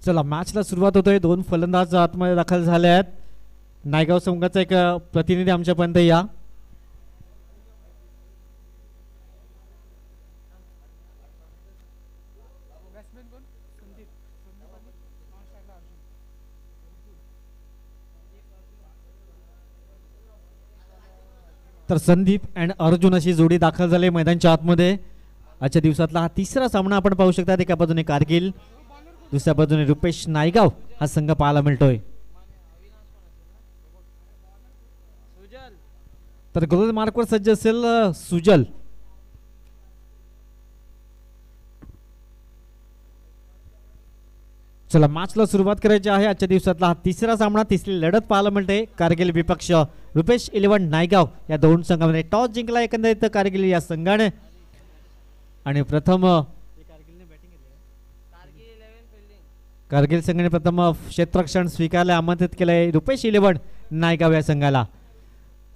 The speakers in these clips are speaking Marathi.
चला मॅचला सुरुवात होतोय. दोन फलंदाज आतमध्ये दाखल झाले आहेत. नायगाव संघाचा एक प्रतिनिधी आमच्यापर्यंत या. तर संदीप अँड अर्जुन अशी जोडी दाखल झाली मैदानच्या आतमध्ये. आजच्या दिवसातला हा तिसरा सामना आपण पाहू शकता. एका बाजूने कारगिल, दुसऱ्या बाजूने रुपेश नायगाव हा संघ पाहायला मिळतोय. तर गोल मार्कवर सज्ज असेल सुजल. चला मॅचला सुरुवात करायची आहे. आजच्या दिवसातला हा तिसरा सामना, तिसरी लढत पाहायला मिळते. कारगिल विपक्ष रुपेश 11 नायगाव या दोन संघामध्ये. टॉस जिंकला एकंदरीत कारगिल या संघाने आणि प्रथम कारगिल संघाने प्रथम क्षेत्ररक्षण स्वीकारले, आमंत्रित केलंय रुपेश 11 नायगाव या संघाला.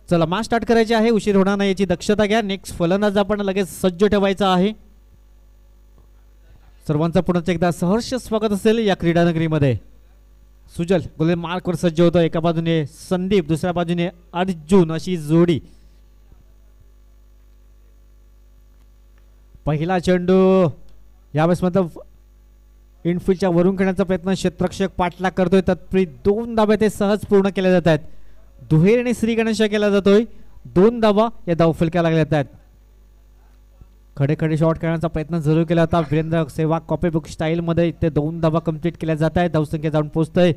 चला मॅच स्टार्ट करायची आहे. उशीर होणार नाही याची दक्षता घ्या. नेक्स्ट फलंदाज आपण लगेच सज्ज ठेवायचा आहे. सर्वांचा पुन्हा एकदा सहर्ष स्वागत असेल या क्रीडानगरीमध्ये. सुजल गोल मार्कवर सज्ज होतो. एका बाजूने संदीप, दुसऱ्या बाजूने अर्जुन अशी जोडी. पहिला चेंडू यावेळेस मतलब इनफिल्डच्या वरून खेळण्याचा प्रयत्न क्षेत्ररक्षक पाठलाग करतोय. तत्पूर्वी 2 धाबे ते सहज पूर्ण केले जात आहेत. दुहेरीने श्री गणेश केला जातोय. 2 धावा या धावफलक्या लागल्या आहेत. खडे खडे शॉट खेळण्याचा प्रयत्न जरूर केला होता Virender Sehwag. Copy book style मध्ये ते 2 धावा कंप्लीट केल्या जात आहेत. धावसंख्या जाऊन पोहोचतोय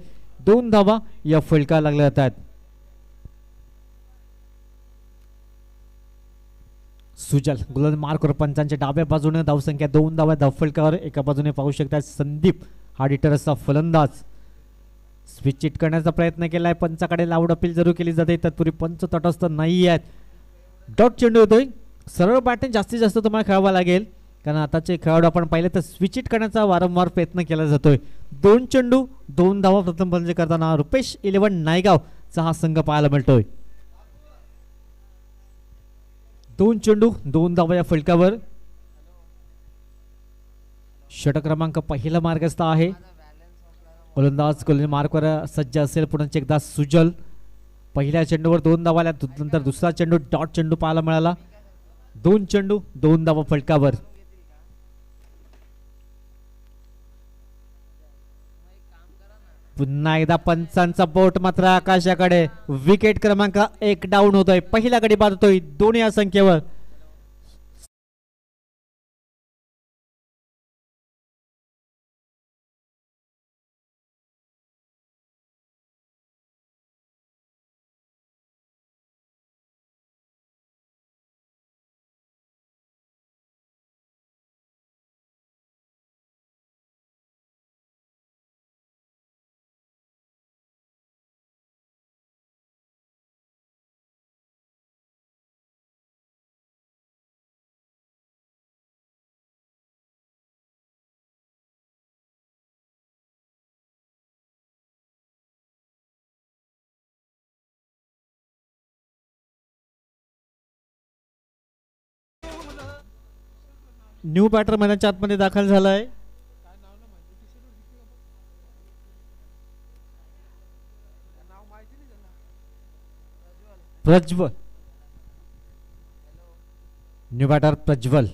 2 धावा या फलका लागल्या जातात. सुजल गोलंदाज मार्कवर पंचांच्या डाव्या बाजूने धावसंख्या 2 धावा धावफलकावर. एका बाजूने पाहू शकता संदीप हा डिटर असा फलंदाज. स्विच चिट करण्याचा प्रयत्न केलाय. पंचाकडे लाऊड अपील जरूर केली जाते. तत्पूर्वी पंच तटस्थ नाही आहेत. डॉट चेंडू होतोय. सरळ बॅटिंग जास्तीत जास्त तुम्हाला खेळावा लागेल, कारण आताचे खेळाडू आपण पाहिले तर स्विच इट करण्याचा वारंवार प्रयत्न केला जातोय. 2 चेंडू 2 धावा प्रथम फलंदाजी करताना रुपेश 11 नायगावचा हा संघ पाहायला मिळतोय. 2 चेंडू 2 धावा या फलकावर. षटक क्रमांक पहिला मार्गस्थ आहे. गोलंदाज गोल मार्कवर सज्ज असेल पुन्हा एकदा सुजल. पहिल्या चेंडूवर 2 धावा आल्या. नंतर दुसरा चेंडू डॉट चेंडू पाहायला मिळाला. 2 चेंडू 2 धावा फलकावर. पुन्हा एकदा पंचांचा बोट मात्र आकाशाकडे. विकेट क्रमांक 1 डाऊन होतोय. पहिला गडी बाद होतोय दोन्ही या संख्येवर. न्यू बॅटर मैदानाच्या आतमध्ये दाखल झालाय. Prajwal. New batter Prajwal.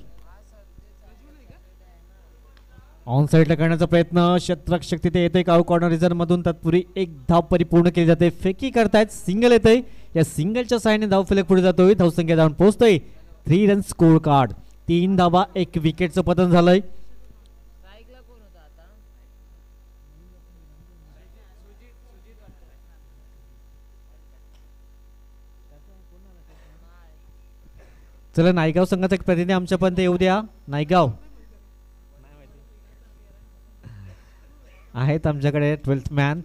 On साइडला करण्याचा प्रयत्न. क्षेत्ररक्षक तिथे येते काऊ कॉर्नर रिझर्व मधून. तत्पूर्वी 1 धाव परिपूर्ण केली जाते. फेकी करतायत. सिंगल येते. या सिंगलच्या सहाय्याने धाव फलक पुढे जातोय. धावसंख्या जाऊन पोहोचतोय 3 रन स्कोर कार्ड. 3 धावा 1 विकेटचं पतन झालंय. चला नायगाव संघाचा एक प्रतिनिधी आमच्यापर्यंत येऊ द्या. नायगाव आहेत आमच्याकडे 12th मॅन.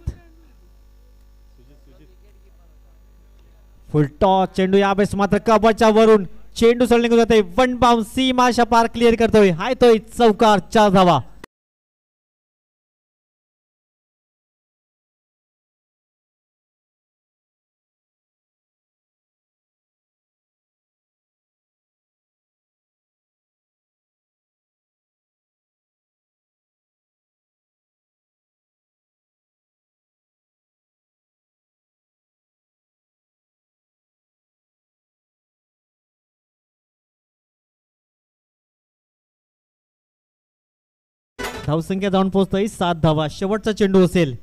फुल टॉस चेंडू यावेळेस मात्र कबाच्या वरून चेंडू सरळ निघून जाते. 1 बाउंस सीमाशा पार क्लिअर करतोय. हाय तोय चौकार. 4 धावा. धावसंख्या जाऊन पोहोचतोय 7 धावा. शेवटचा चेंडू असेल.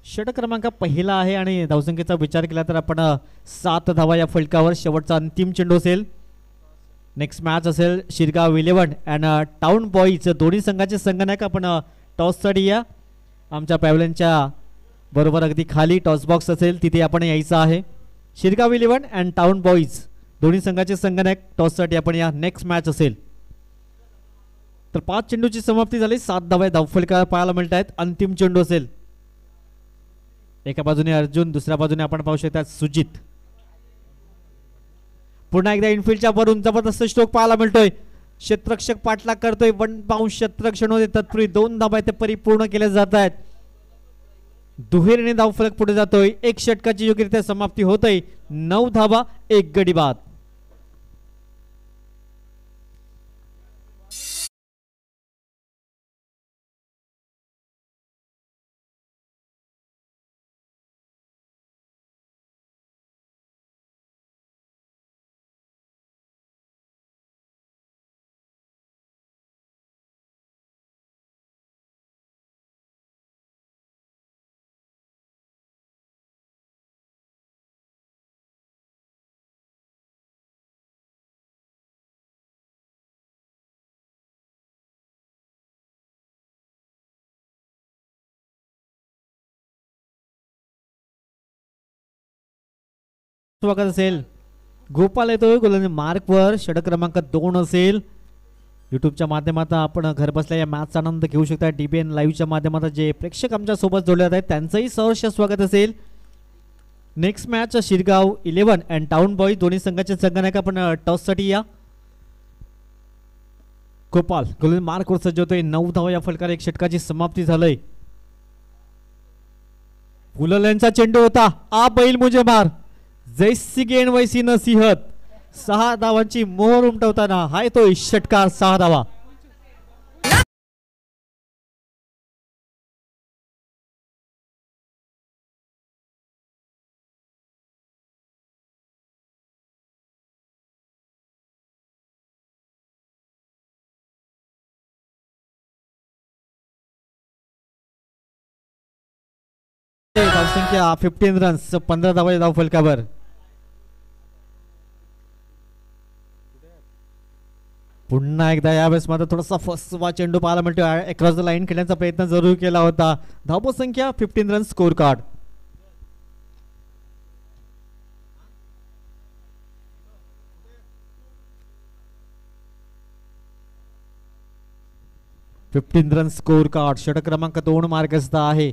षटक क्रमांक पहिला आहे आणि धावसंख्येचा विचार केला तर आपण 7 धावा या फलकावर. शेवटचा अंतिम चेंडू असेल. नेक्स्ट मॅच असेल शिरगाव 11 अँड टाउन बॉईज. दोन्ही संघाचे संघनायक आपण टॉससाठी या. आमच्या पॅव्हलियनच्या बरोबर अगदी खाली टॉस बॉक्स असेल तिथे आपण यायचं आहे. शिरगाव 11 अँड टाउन बॉईज दोन्ही संघाचे संघनायक टॉससाठी आपण या. नेक्स्ट मॅच असेल तर 5 चेंडूची समाप्ती झाली. 7 धावा धावफलकावर पाहायला मिळत आहेत. अंतिम चेंडू असेल. एका बाजूने अर्जुन, दुसऱ्या बाजूने आपण पाहू शकता सुजित. पुन्हा एकदा इनफिल्डच्या वरून जबरदस्त स्ट्रोक पाहायला मिळतोय. क्षेत्ररक्षक पाठलाग करतोय. 1 बाउंस क्षेत्ररक्षण होते. तत्पूर्वी 2 धावा ते परिपूर्ण केले जात आहेत. दुहेरीने धावफलक पुढे जातोय. 1 षटकाची योग्यरित्या समाप्ती होतय. 9 धावा 1 गडी बाद. स्वागत असेल. गोपाल येतोय गोलंदाज मार्कवर. षटक क्रमांक 2 असेल. यूट्यूबच्या माध्यमातून आपण घर बसल्या या मॅचचा आनंद घेऊ शकता. DBN लाईव्हच्या माध्यमातून जे प्रेक्षक आमच्या सोबत जोडले आहेत त्यांचंही सहर्ष स्वागत असेल. Next match Shirgaon 11 and town boy दोन्ही संघाचे संघनायक आपण टॉससाठी या. गोपाल गोलंदाज मार्कवर सज्ज होतोय. 9 धावा या फलकावर 1 षटकाची समाप्ती झालंय. फुलल्यांचा चेंडू होता. आ बैल मुझे मार. जैसी गेन वैसी नसीहत. 6 धावांची मोहर उमटवताना हाय तो षटकार. 6 धावा. धावसंख्या 15 रन्स. 15 धावा धाव फलकावर. पुन्हा एकदा यावेळेस मात्र थोडासा फसवा चेंडू पाहायला मिळतो. अक्रॉस द लाईन खेळण्याचा प्रयत्न जरूर केला होता. धाव संख्या 15 run. Score card. Run score card. षटक क्रमांक 2 मार्गस्थ आहे.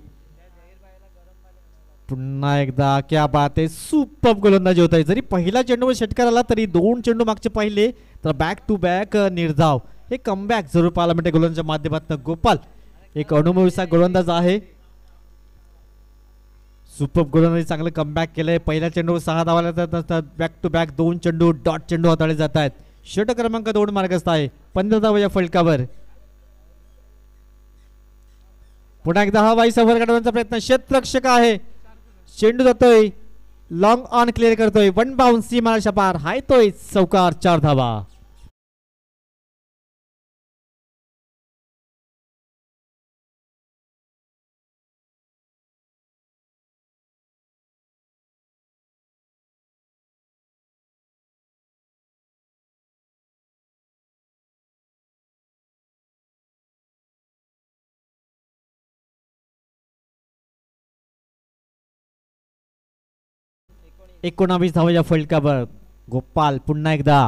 पुन्हा एकदा क्या बात आहे. सुपर गोलंदाजी होत आहे. जरी पहिला चेंडूवर षटकार आला तरी 2 चेंडू मागचे पाहिले तर बॅक टू बॅक निर्धाव. हे कमबॅक जरूर पाहायला मिळते गोलंदाजच्या माध्यमातून. गोपाल एक अनुभवीचा गोलंदाज आहे. सुपर गोलंदाजी चांगलं कमबॅक केलंय. पहिल्या चेंडूवर 6 धावा बॅक टू बॅक 2 चेंडू डॉट चेंडू हाताळले जात आहेत. षटक क्रमांक 2 मार्गस्थ आहे. 15 धावा या फलकावर. पुन्हा एकदा हा वाई सफर काढण्याचा प्रयत्न. क्षेत्ररक्षक आहे. चेंडू जातोय. लॉंग ऑन क्लिअर करतोय. 1 बाउन्स सीमारेषा पार. हाय तोय चौकार. 4 धावा. एकोणावीस धावा या फलकावर. गोपाल पुन्हा एकदा.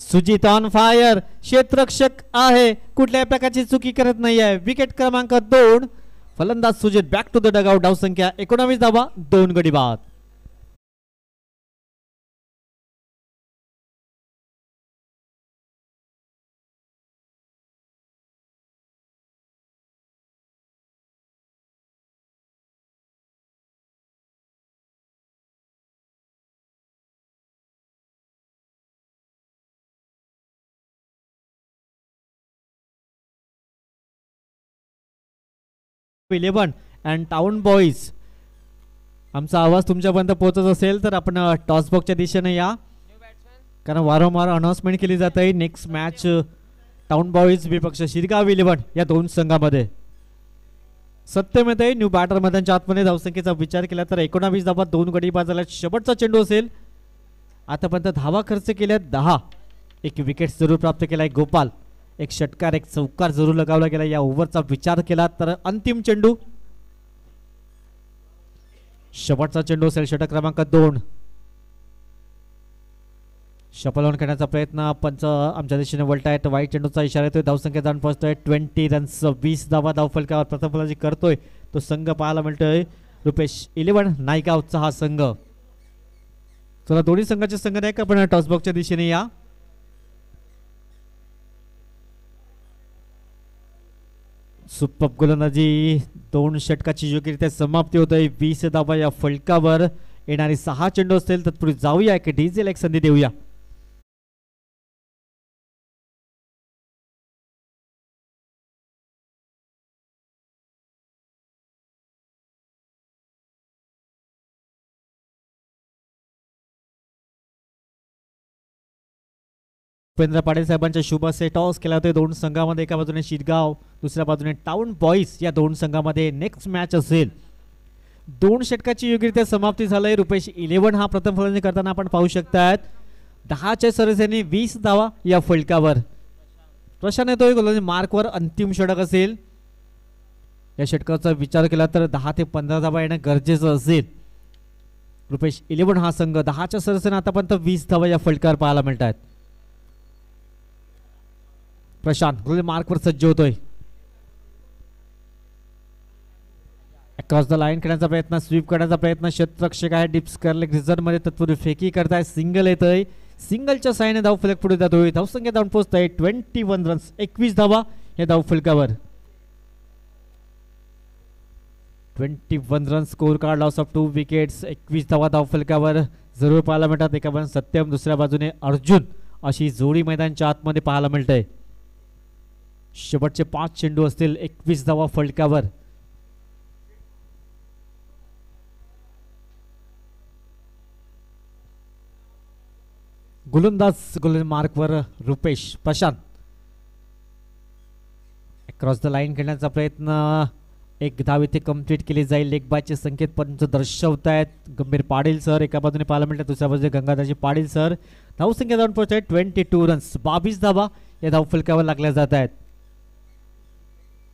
Sujit on fire. क्षेत्ररक्षक आहे. कुठल्याही प्रकारची चुकी करत नाही आहे. विकेट क्रमांक 2. फलंदाज Sujit back to the dugout. धाव संख्या 19 धावा 2 गडी बाद. Eleven and town boys. आमचा आवाज तुमच्यापर्यंत पोहोचत असेल तर आपण टॉस बॉक्सच्या दिशेने या, कारण वारंवार अनाउन्समेंट केली जात आहे. नेक्स्ट मॅच टाउन बॉईज विपक्ष शिरगाव 11 या दोन संघामध्ये. सत्यमेते न्यू बॅटर मैदानाच्या आतमध्ये धावसंख्येचा विचार केला तर 19 धावा 2 गडी बाजाला. शेवटचा चेंडू असेल. आतापर्यंत धावा खर्च केल्या 10. एक विकेट जरूर प्राप्त केलाय गोपाल. एक षटकार एक चौकार जरूर लगावला गेला. या ओव्हरचा विचार केला तर अंतिम चेंडू. शेवटचा चेंडू असेल षटक क्रमांक 2. शफल ऑन करण्याचा प्रयत्न पंच आमच्या दिशेने वळतायत. वाईट चेंडूचा इशारा येतोय. धावसंख्या जाऊन पोहोचतोय 20 रन्स. 20 धावा धावफलकावर प्रथम फलंदाजी करतोय तो संघ पाहायला मिळतोय रुपेश 11 नायगावचा हा संघ. चला दोन्ही संघाचे संघ नाही का आपण टॉसबॉक्सच्या दिशेने या. सुपर गोलंदाजी 2 षटकाची योग्यरित्या समाप्ती होतोय. 20 धावा या फलकावर. येणारी 6 चेंडू असतील तत्पूर्वी जाऊया की डीजेल एक संधी देऊया. उपेंद्र पाटील साहेबांच्या शुभ असे टॉस केला होते दोन संघामध्ये. एका बाजूने शिरगाव दुसऱ्या बाजूने टाउन बॉईज या दोन संघामध्ये नेक्स्ट मॅच असेल. 2 षटकाची योग्यरित्या समाप्ती झालंय. रुपेश 11 हा प्रथम फलंदाजी करताना आपण पाहू शकतात. 10च्या सरसेने 20 धावा या फलकावर. प्रशांत येतोय गोलंदाजी मार्कवर. अंतिम षटक असेल. या षटकाचा विचार केला तर 10 ते 15 धावा येणं गरजेचं असेल. रुपेश 11 हा संघ 10च्या सरसेने आतापर्यंत 20 धावा या फलकावर पाहायला मिळतात. प्रशांत मार्कवर सज्ज होतोय. अक्रॉस द लाईन करण्याचा प्रयत्न स्वीप करण्याचा प्रयत्न. क्षेत्ररक्षक आहे डिप्स करले रिझर्व मध्ये तत्पूर्वी फेकी करताय. सिंगल येतोय. सिंगलच्या साहाय्याने धाव फलक पुढे जातोय. धावसंख्या जाऊन पोहोचतोय 21 रन्स. 21 धावा या धाव फलकावर. 21 run score card. Loss of 2 wickets. 21 धावा धाव फलकावर जरूर पाहायला मिळतात. एका बाजूने सत्यम दुसऱ्या बाजूने अर्जुन अशी जोडी मैदानच्या आतमध्ये पाहायला मिळते. शेवटचे 5 चेंडू असतील. 21 धावा फलकावर. गोलंदाज मार्कवर Rupesh. Prashant across the line खेळण्याचा प्रयत्न. एक धाव इथे कंप्लीट केली जाईल. लेग बायचे संकेत पंच दर्शवत आहेत. गंभीर पाटील सर एका बाजूने पाहायला मिळतात दुसऱ्या बाजूने गंगाधरजी पाटील सर. धावसंख्या जाऊन पोहोचत 22 रन्स. 22 धावा या धाव फलकावर लागल्या जात आहेत.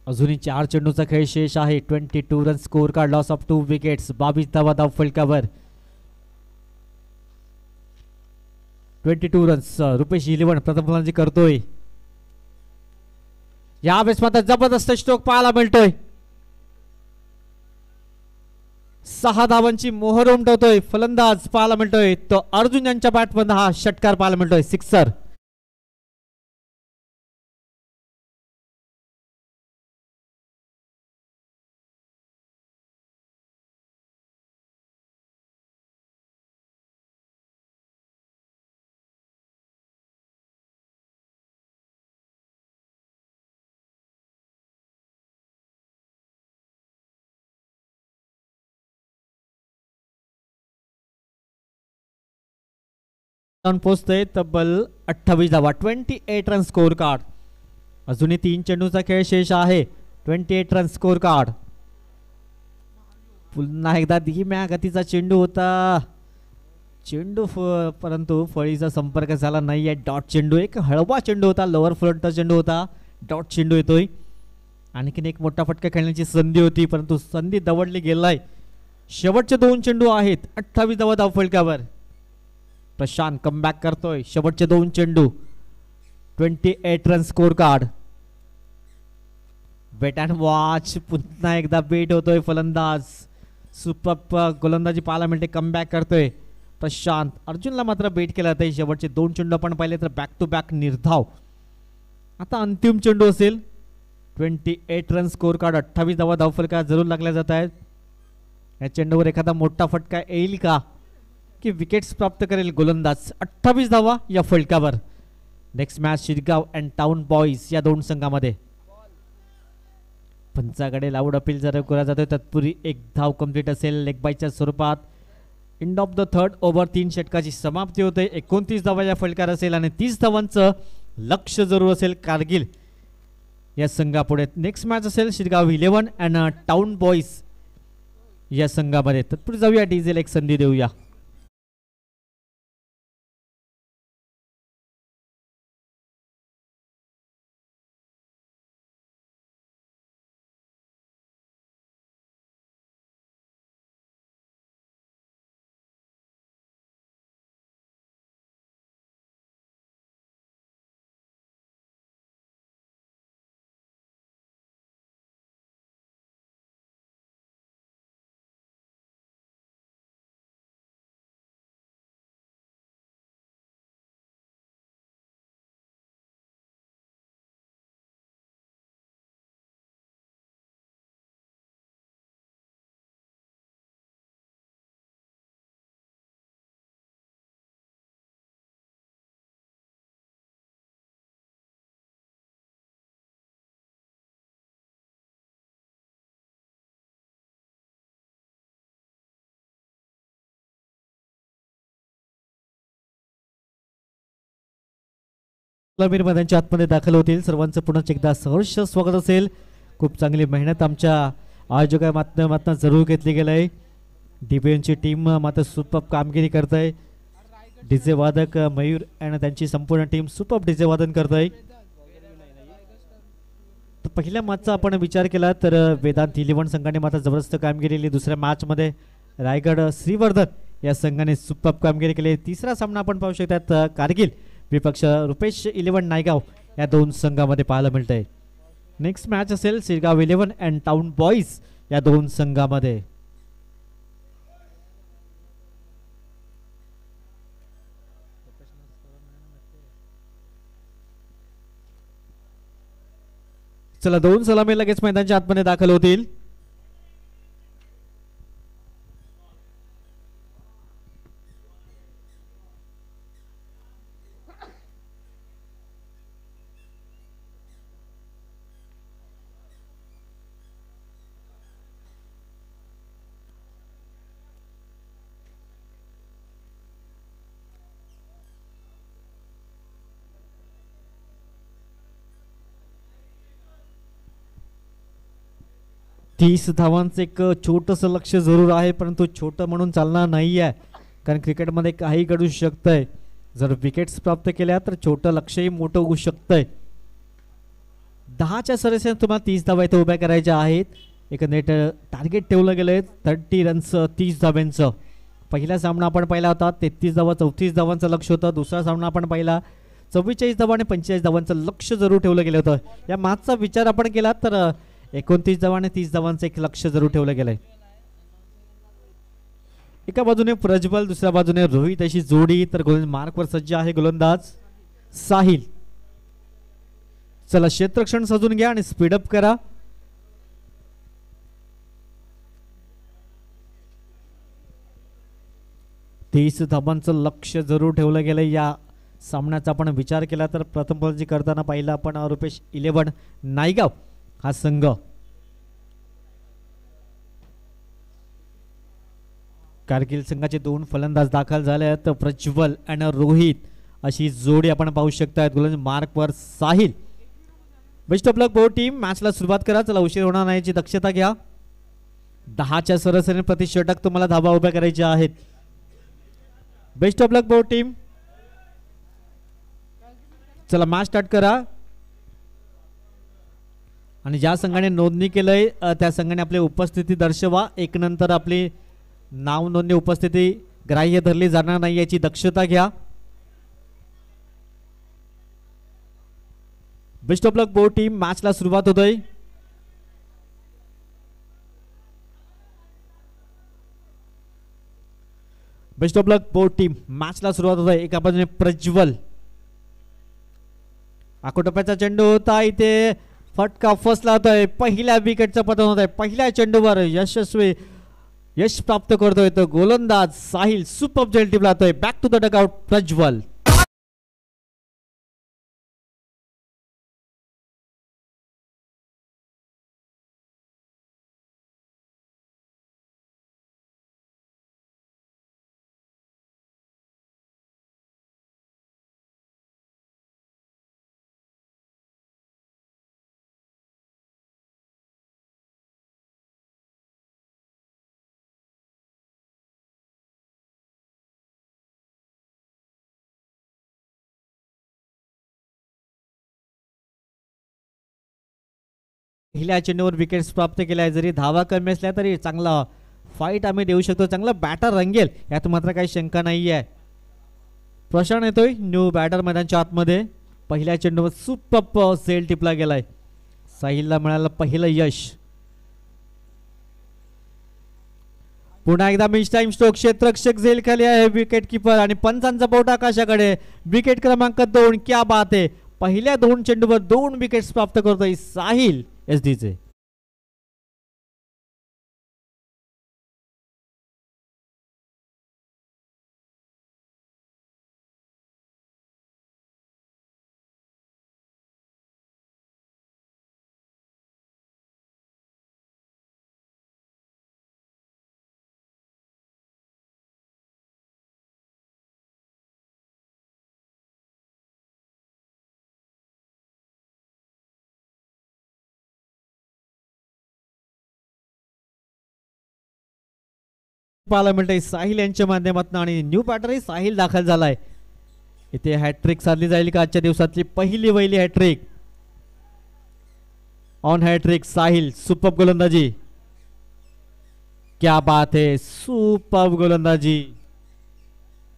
अजूनही 4 चेंडूचा खेळ शेष आहे. 22 run score card. Loss of 2 wickets. 22 धावा धाव फलकावर. 22 रन्स. रुपेश 11 प्रथम फलंदाजी करतोय. यावेळेस मात्र जबरदस्त स्ट्रोक पाहायला मिळतोय. 6 धावांची मोहर उमटवतोय फलंदाज पाहायला मिळतोय तो अर्जुन यांच्या बॅटमधून हा षटकार पाहायला मिळतोय. सिक्सर. पोहोचतोय तब्बल 28 धावा. 28 रन स्कोर कार्ड. अजूनही 3 चेंडूचा खेळ शेष आहे. 28 रन स्कोर कार्ड. पुन्हा एकदा धीम्या गतीचा चेंडू होता. चेंडू परंतु फळीचा संपर्क झाला नाहीये. डॉट चेंडू. एक हळवा चेंडू होता. लोअर फ्रंटचा चेंडू होता. डॉट चेंडू येतोय. आणखीन एक मोठा फटका खेळण्याची संधी होती परंतु संधी दवडली गेलाय. शेवटचे 2 चेंडू आहेत. 28 धावा धाव फलकावर. प्रशांत कमबॅक करतोय. शेवटचे 2 चेंडू. 28 run score card. Bat and watch. पुन्हा एकदा बेट होतोय फलंदाज. सुपर गोलंदाजी पाहायला मिळते. कमबॅक करतोय प्रशांत. अर्जुनला मात्र बेट केला जाते. शेवटचे 2 चेंडू आपण पाहिले तर बॅक टू बॅक निर्धाव. आता अंतिम चेंडू असेल. 28 रन स्कोर कार्ड. 28 धावा धाव फलकावर जरूर लागल्या जात आहेत. या चेंडूवर एखादा मोठा फटका येईल का की विकेट्स प्राप्त करेल गोलंदाज. 28 धावा या फलकावर. Next match Shirgaon and town boys या 2 संघामध्ये. पंचाकडे लाऊड अपील जर केला जातोय तत्पूर्वी 1 धाव कंप्लीट असेल लेग बायच्या स्वरूपात. End of the 3rd over. 3 षटकाची समाप्ती होते. 29 धावा या फलकार असेल आणि 30 धावांचं लक्ष जरूर असेल कारगिल या संघापुढे. नेक्स्ट मॅच असेल शिरगाव 11 अँड टाउन बॉईज या संघामध्ये. तत्पूर्वी जाऊया डीजेल एक संधी देऊया. मैदानाच्या आतमध्ये दाखल होतील. सर्वांचं पुन्हा एकदा सहर्ष स्वागत असेल. खूप चांगली मेहनत आमच्या आयोजका माध्यमातून जरूर घेतली गेली आहे. डीबीएनची टीम मात्र सुपर कामगिरी करत आहे. डीजे वादक मयूर आणि त्यांची संपूर्ण टीम सुपर डीजे वादन करत आहे. पहिल्या मॅचचा आपण विचार केला तर वेदांत 11 संघाने मात्र जबरदस्त कामगिरी केली. दुसऱ्या मॅच मध्ये रायगड श्रीवर्धन या संघाने सुपर कामगिरी केली. तिसरा सामना आपण पाहू शकतात कारगिल विपक्ष रुपेश 11 नायगाव या दोन संघामध्ये पाहायला मिळत आहे. नेक्स्ट मॅच असेल शिरगाव 11 अँड टाउन बॉईज या दोन संघामध्ये. चला दोन सलामी लगेच मैदानाच्या आतमध्ये दाखल होतील. तीस धावांचं एक छोटंसं लक्ष जरूर आहे, परंतु छोटं म्हणून चालणार नाही आहे, कारण क्रिकेटमध्ये काही घडू शकतंय. जर विकेट्स प्राप्त केल्या तर छोटं लक्षही मोठं होऊ शकतंय. 10च्या सरासरीने तुम्हाला 30 धावा इथे उभ्या करायच्या आहेत. एक नेट टार्गेट ठेवलं गेलंय 30 रन्स 30 धाव्यांचं. पहिला सामना आपण पाहिला होता 33 धावा 34 धावांचं लक्ष होतं. दुसरा सामना आपण पाहिला 44 धावा आणि 45 धावांचं लक्ष जरूर ठेवलं गेलं होतं. या मॅचचा विचार आपण केला तर 29 धावा आणि 30 धावांचं एक लक्ष जरूर ठेवलं गेलंय. एका बाजूने प्रज्वल, दुसऱ्या बाजूने रोहित अशी जोडी, तर मार्कवर सज्ज आहे गोलंदाज साहिल. चला क्षेत्ररक्षण सजून घ्या आणि स्पीडअप करा. तीस धावांचं लक्ष जरूर ठेवलं गेलं. या सामन्याचा आपण विचार केला तर प्रथम फलंदाजी करताना पाहिला आपण रुपेश 11 नायगाव हा संघ. कारगिल संघाचे दोन फलंदाज दाखल झाले आहेत, प्रज्वल आणि रोहित अशी जोडी आपण पाहू शकता. गोलंदाज मार्कवर Sahil. Best of luck both team. मॅचला सुरुवात करा. चला उशीर होणार नाही याची दक्षता घ्या. 10च्या सरासरीने प्रति षटक तुम्हाला धावा उभ्या करायच्या आहेत. Best of luck both team. चला मॅच स्टार्ट करा. आणि ज्या संघाने नोंदणी केलंय त्या संघाने आपली उपस्थिती दर्शवा. एक नंतर आपली नाव नोंदणी उपस्थिती ग्राह्य धरली जाणार नाही याची दक्षता घ्या. Best of luck both team. मॅचला सुरुवात होतोय. Best of luck both team. मॅचला सुरुवात होतोय. एका बाजूने प्रज्वल. आकोटप्याचा चेंडू होता, इथे फटका फसला होतोय. पहिल्या विकेटचं पतन होत आहे. पहिल्या चेंडूवर यशस्वी यश प्राप्त करतोय तो गोलंदाज साहिल. सुपर झेल टिपला जातोय. Back to the dugout Prajwal. पहिल्या चेंडूवर विकेट्स प्राप्त केल्या आहे. जरी धावा कमी असल्या तरी चांगला फाईट आम्ही देऊ शकतो, चांगला बॅटर रंगेल यात मात्र काही शंका नाही आहे. प्रशांत येतोय न्यू बॅटर मैदानच्या आतमध्ये. पहिल्या चेंडूवर सुपर सेल टिपला गेलाय. साहिलला मिळालं पहिलं यश. पुन्हा एकदा मिस टाइम स्ट्रोक. क्षेत्ररक्षक झेल खाली आहे, विकेट किपर आणि पंचांचा बोट आकाशाकडे. विकेट क्रमांक 2. क्या बात आहे. पहिल्या 2 चेंडूवर 2 विकेट्स प्राप्त करतोय साहिल एसडीचे. पाहायला मिळतंय साहिल यांच्या माध्यमातून आणि न्यू बॅटर साहिल दाखल झालाय. इथे हॅट्रिक साधली जाईल का आजच्या दिवसातली पहिली hattrick. On hattrick Sahil. Super गोलंदाजी. क्या बात है. सुपर गोलंदाजी.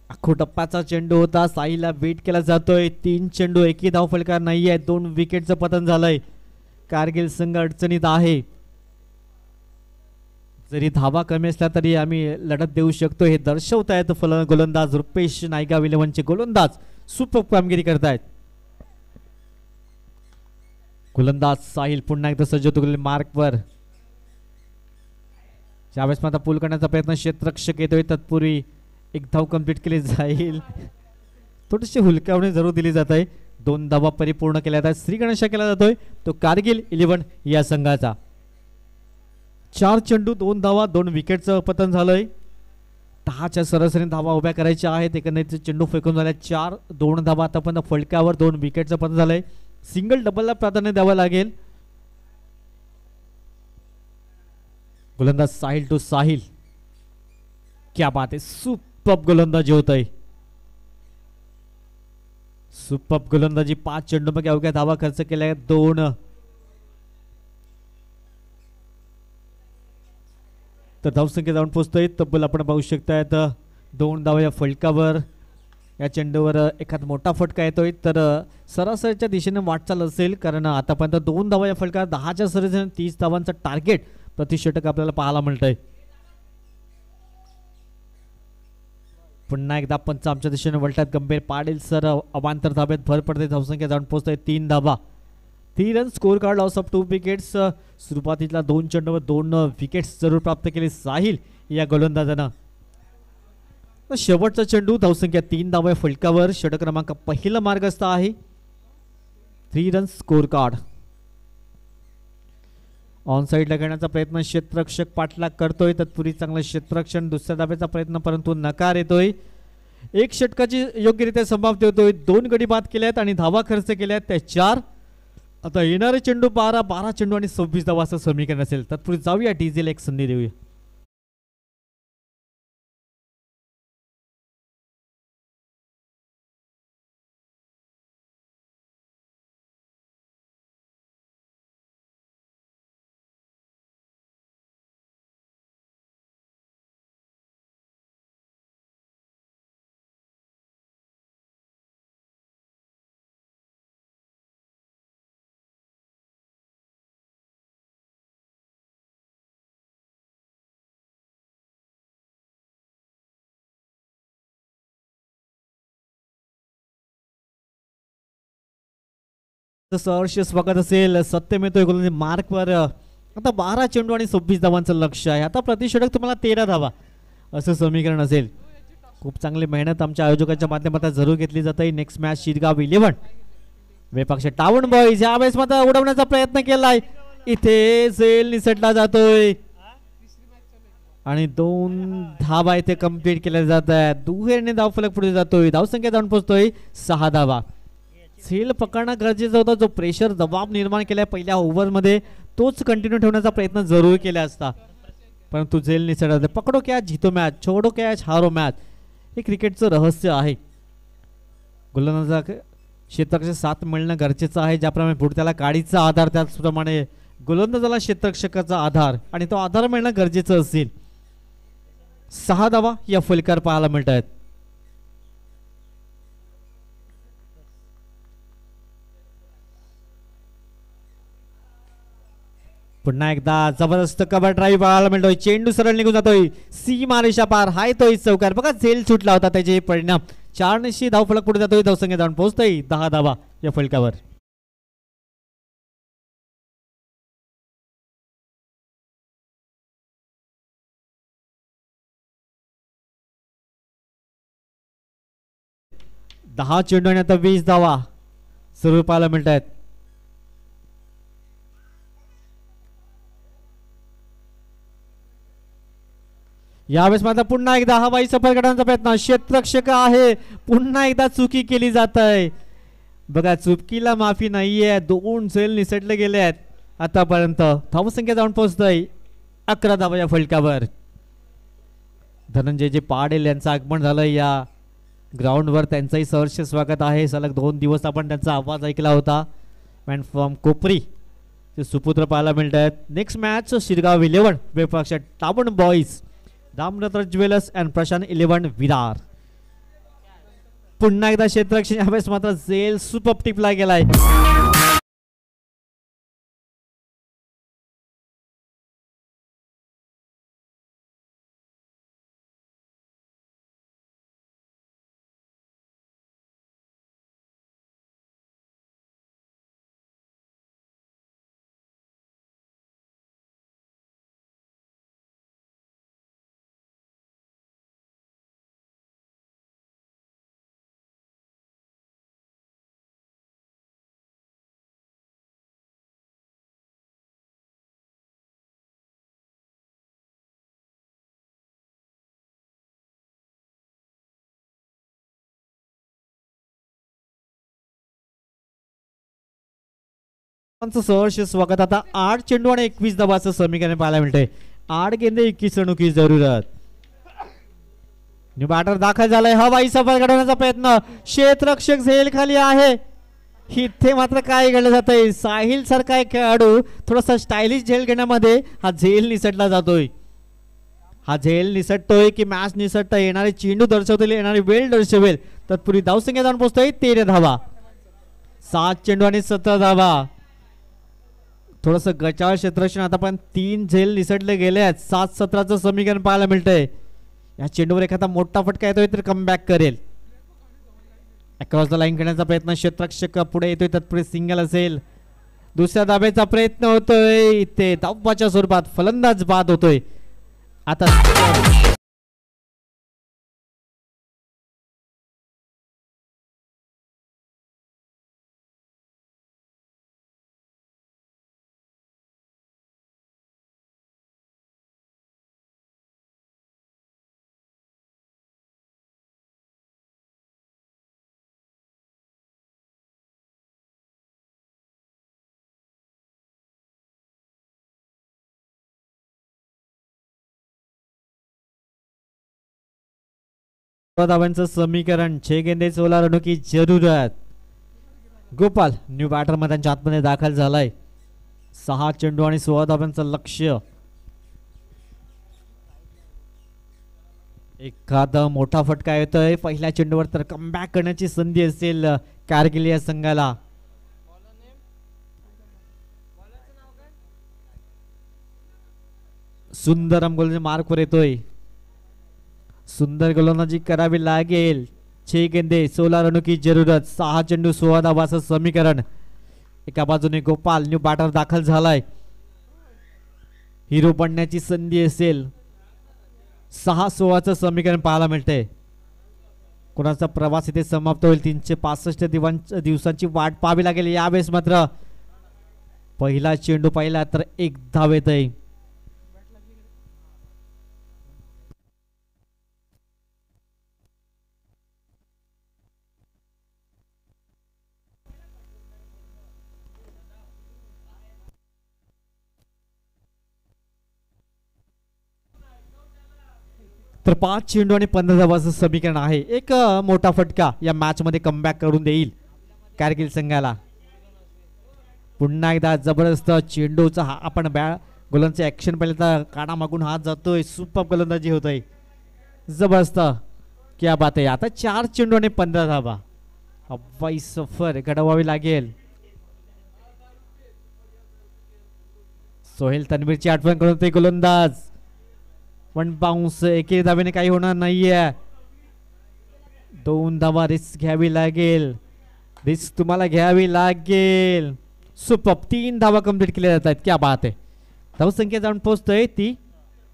आखो टप्प्याचा चेंडू होता. साहिलला वेट केला जातोय. 3 चेंडू एकही धाव फलकार नाही आहे. 2 विकेटचं पतन झालंय. कारगिल संघ अडचणीत आहे. जरी धावा कमी असल्या तरी आम्ही लढत देऊ शकतो हे दर्शवतायत गोलंदाज रुपेश नायगाव 11चे गोलंदाज सुपर कामगिरी करतायत. गोलंदाज साहिल पुन्हा एकदा सज्ज होतो मार्कवर. ज्यावेळेस आता पूल करण्याचा प्रयत्न क्षेत्ररक्षक येतोय तत्पूर्वी एक धाव कंप्लीट केली जाईल. थोडीशी हुलक्यावणी जरूर दिली जात आहे. 2 धावा परिपूर्ण केल्या जातात. श्री गणेशा केला जातोय तो कारगिल 11 या संघाचा. 4 चेंडू 2 धावा 2 विकेटचं पतन झालंय. 10च्या सरासरी धावा उभ्या करायच्या आहेत. एकंदरीत चेंडू फेकून झाल्या 4. 2 धावा आतापर्यंत फलकावर 2 विकेटचं पतन झालंय. सिंगल डबलला प्राधान्य द्यावं लागेल. गोलंदाज साहिल टू साहिल. क्या बात आहे. सुपर गोलंदाजी होत आहे. सुपर गोलंदाजी. 5 चेंडू मध्ये अवघ्या धावा खर्च केल्या 2. तर धावसंख्या जाऊन पोहोचतोय तब्बल आपण पाहू शकतायत 2 धावा या फलकावर. या चेंडूवर एखादा मोठा फटका येतोय तर सरासरीच्या दिशेने वाटचाल असेल कारण आतापर्यंत 2 धावा या फलकावर 10च्या सरासरीने 30 धावांचं टार्गेट प्रतिषटक आपल्याला पाहायला मिळतंय. पुन्हा एकदा पंच आमच्या दिशेने वळतात. गंभीर पाटील सर अवांतर धाब्यात भर पडते. धावसंख्या जाऊन पोहोचतोय 3 धावा. 3 run score card. Loss of 2 wickets. सुरुवातीला 2 चेंडूवर 2 विकेट्स जरूर प्राप्त केले साहिल या गोलंदाजानं. शेवटचा चेंडू. धावसंख्या 3 धावा फलकावर. षटक क्रमांक पहिला मार्गस्थ आहे. 3 रन स्कोर कार्ड. ऑन साईडला घेण्याचा प्रयत्न क्षेत्ररक्षक पाठलाग करतोय तत्पूर्वी चांगलं क्षेत्ररक्षण. दुसऱ्या धाब्याचा प्रयत्न परंतु नकार येतोय. 1 षटकाची योग्यरित्या संभाव्य होतोय. 2 गडी बाद केल्यात आणि धावा खर्च केल्यात त्या 4. आता येणारे चेंडू 12 चेंडू आणि 26 धावा असं समीकरण असेल. तत्पूर्वी जाऊया डीजेल एक संधी देऊया. सहर्ष स्वागत असेल. सत्यम येतोय मार्कवर. आता 12 चेंडू आणि 26 धावांचं लक्ष आहे. आता प्रतिषेधक तुम्हाला 13 धावा असं समीकरण असेल. खूप चांगली मेहनत आमच्या आयोजकांच्या माध्यमातून जरूर घेतली जाते. नेक्स्ट मॅच शिरगाव 11 वेपाक्ष टाउन बॉईज यावेळेस मात्र उडवण्याचा प्रयत्न केलाय. इथे सेल निसटला जातोय आणि 2 धावा इथे कंप्लीट केल्या जात आहेत. दुहेरीने धाव फलक पुढे जातोय. धावसंख्या जाऊन पोहोचतोय 6 धावा. सेल पकडणं गरजेचं होतं. जो प्रेशर दबाव निर्माण केलाय पहिल्या ओव्हरमध्ये तोच कंटिन्यू ठेवण्याचा प्रयत्न जरूर केला असता परंतु झेल निसटला. पकडो कॅच जितो मॅच, छोडो कॅच हारो मॅच. हे क्रिकेटचं रहस्य आहे. गोलंदाजा क्षेत्राचे साथ मिळणं गरजेचं आहे. ज्याप्रमाणे बुडत्याला काडीचा आधार त्याचप्रमाणे गोलंदाजाला क्षेत्ररक्षकाचा आधार आणि तो आधार मिळणं गरजेचं असेल. 6 धावा या फलकावर पाहायला मिळत आहेत. पुन्हा एकदा जबरदस्त कव्हर ड्राईव्ह पाहायला मिळतोय. चेंडू सरळ निघून जातोय सीमारेषा पार. हाय तोय चौकार. बघा झेल सुटला होता त्याचे परिणाम. 4 धाव फलक पुढे जातोय. धावसंख्या जाऊन पोहोचतोय 10 धावा या फलकावर. दहा चेंडू आणि आता 20 धावा सुरू पाहायला मिळत आहेत. यावेळेस मात्र पुन्हा एकदा हवाई सफर करण्याचा प्रयत्न. क्षेत्ररक्षक आहे. पुन्हा एकदा चुकी केली जात आहे. बघा चुकीला माफी नाहीये. 2 झेल निसटले गेले आहेत आतापर्यंत. धावसंख्या जाऊन पोहोचतोय 11 धावा या फलकावर. धनंजय जे पाडेल यांचं आगमन झालं या ग्राउंडवर. त्यांचंही सहर्ष स्वागत आहे. सलग 2 दिवस आपण त्यांचा आवाज ऐकला होता. मॅन फ्रॉम कोपरी ते सुपुत्र पाहायला मिळत आहेत. नेक्स्ट मॅच शिरगाव 11 वेपक्ष town boys Ramratna jewellers and Prashant 11 Virar. पुन्हा एकदा क्षेत्ररक्षण यावेळेस मात्र झेल सुपर टिपला गेलाय. सहर्ष स्वागत. आता 8 चेंडू आणि 21 धावाचं समीकरण पाहायला मिळतंय. 8 गेंदे 21 रनों की जरूरत. न्यू बॅटर दाखल झालाय. हवाई सफर घडवण्याचा प्रयत्न. क्षेत्ररक्षक झेल खाली आहे. इथे मात्र काय घडलं जातंय. साहिल सारखा एक खेळाडू थोडासा स्टायलिश झेल घेण्यामध्ये हा झेल निसटला जातोय. हा झेल निसटतोय की मॅच निसटता येणारे चेंडू दर्शवतील, येणारी वेळ दर्शवेल. तत्पूर्वी धावसंख्या जाऊन पोहोचतोय 13 धावा. 7 चेंडू आणि 17 धावा. थोडस गचाळ क्षेत्ररक्षण आता पण 3 झेल निसटले गेले आहेत. 7-17चं समीकरण पाहायला मिळतंय. या चेंडूवर एखादा मोठा फटका येतोय तर कमबॅक करेल. अक्रॉस द लाईन करण्याचा प्रयत्न. क्षेत्ररक्षक पुढे येतोय. तत्पुढे सिंगल असेल. दुसऱ्या धाब्याचा प्रयत्न होतोय. इथे धावाच्या स्वरूपात फलंदाज बाद होतोय. आता धावांचं समीकरण. 6 गेंदे 16 रनों की जरूरत. गोपाल न्यू बॅटर मैदानाच्या आतमध्ये दाखल झालाय. 6 चेंडू आणि 16 धावांचं लक्ष्य. एखादा मोठा फटका येतोय पहिल्या चेंडूवर तर कमबॅक करण्याची संधी असेल कारगिल या संघाला. सुंदर गोलंदाजी मार्कवर येतोय. सुंदर गोलंदाजी करावी लागेल. 6 गेंदे 16 रनों की जरूरत. 6 चेंडू 16 धावाचं समीकरण. एका बाजूने गोपाल न्यू बॅटर दाखल झालाय. हिरो बनण्याची संधी असेल. 6-16चं समीकरण पाहायला मिळते. कोणाचा प्रवास इथे समाप्त होईल. 365 दिवसांची वाट पाहावी लागेल. यावेळेस मात्र पहिला चेंडू पाहिला तर 1 धाव येतय. तर 5 चेंडू आणि 15 धावांचं समीकरण आहे. एक मोठा फटका या मॅच मध्ये कमबॅक करून देईल कारगिल संघाला. पुन्हा एकदा जबरदस्त चेंडूचा हा आपण गोलंदाजचे ऍक्शन पाहिलं तर काना मागून हात जातोय. सुपर गोलंदाजी होतोय. जबरदस्त क्या बात आहे. आता 4 चेंडू आणि 15 धावा. अव्वाई सफर घडवावी लागेल. सोहेल तन्वीरची आठवण करून ते गोलंदाज. 1 बाउन्स. एके धावेने काही होणार नाहीये. 2 धावा रिस्क घ्यावी लागेल. रिस्क तुम्हाला घ्यावी लागेल. सुपर 3 धावा कंप्लीट केल्या जात आहेत. क्या बात आहे. धावसंख्या जाऊन पोहोचतोय ती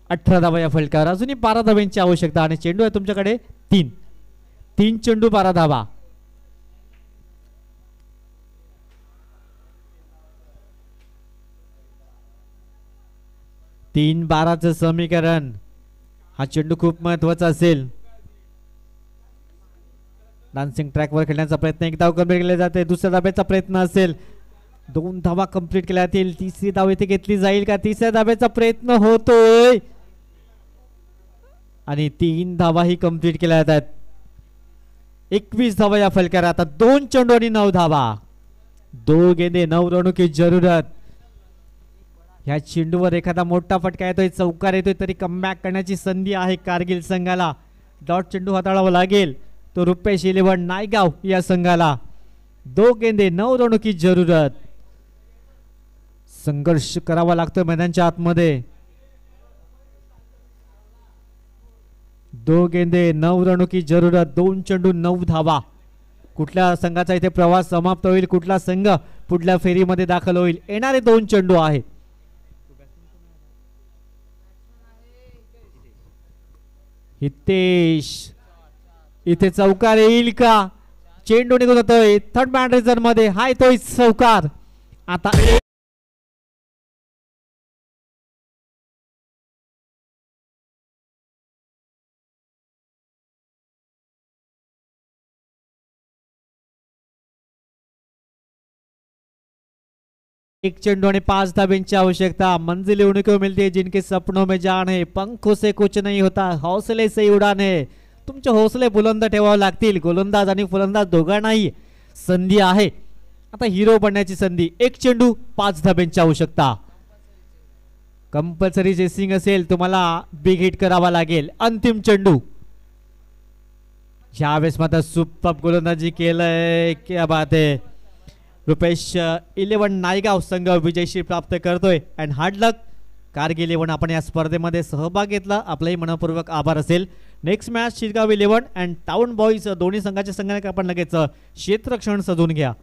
18 धावा या फलकावर. अजूनही 12 धाव्यांची आवश्यकता आणि चेंडू आहे तुमच्याकडे 3 चेंडू 12 धावा. तीन 12चं समीकरण. हा चेंडू खूप महत्वाचा असेल. डान्सिंग ट्रॅकवर खेळण्याचा प्रयत्न. एक धाव कंप्लीट केला जाते. दुसऱ्या धाब्याचा प्रयत्न असेल. 2 धावा कंप्लीट केल्या जातील. तिसरी धाव इथे घेतली जाईल का? तिसऱ्या धाब्याचा प्रयत्न होतोय आणि 3 धावाही कंप्लीट केल्या जातात. 21 धावा या फलकावर. आता 2 चेंडू आणि 9 धावा. 2 गेंदे 9 रनों की जरूरत. ह्या चेंडूवर एखादा मोठा फटका येतोय, चौकार येतोय तरी कमबॅक करण्याची संधी आहे कारगिल संघाला. डॉट चेंडू हाताळावा लागेल तो रुपेश 11 नायगाव या संघाला. 2 गेंदे 9 रनों की जरूरत. संघर्ष करावा लागतोय मैदानाच्या आतमध्ये. 2 गेंदे 9 रनों की जरूरत. 2 चेंडू 9 धावा. कुठल्या संघाचा इथे प्रवास समाप्त होईल, कुठला संघ पुढल्या फेरीमध्ये दाखल होईल, येणारे 2 चेंडू आहेत. हितेश इथे चौकार येईल का? चेंडू निघून जातोय थर्ड मॅन रेझर मध्ये. हा येतोय चौकार. आता एक चेंडू आणि 5 धाब्यांची आवश्यकता. मंजिल उन्हीं को मिलती है जिनके सपनों में जान है. पंखों से कुछ नहीं होता, हौसले से उडान है. तुमचे हौसले बुलंद ठेवावे लागतील. गोलंदाज आणि फलंदाज दोघांनाही संधी आहे आता हिरो बनण्याची संधी. 1 चेंडू 5 धाब्यांची आवश्यकता. कंपल्सरी चेसिंग असेल तुम्हाला बिग हिट करावा लागेल. अंतिम चेंडू. यावेळेस मात्र सुपर गोलंदाजी केलंय. क्या बात आहे. रुपेश 11 नायगाव संघ विजयश्री प्राप्त करतोय. अँड हार्ड लक कारगिल 11. आपण या स्पर्धेमध्ये सहभाग घेतला, आपलाही मनपूर्वक आभार असेल. Next match Shirgaon 11 and town boys दोन्ही संघाच्या संघाने आपण लगेच क्षेत्ररक्षण सजवून घ्या.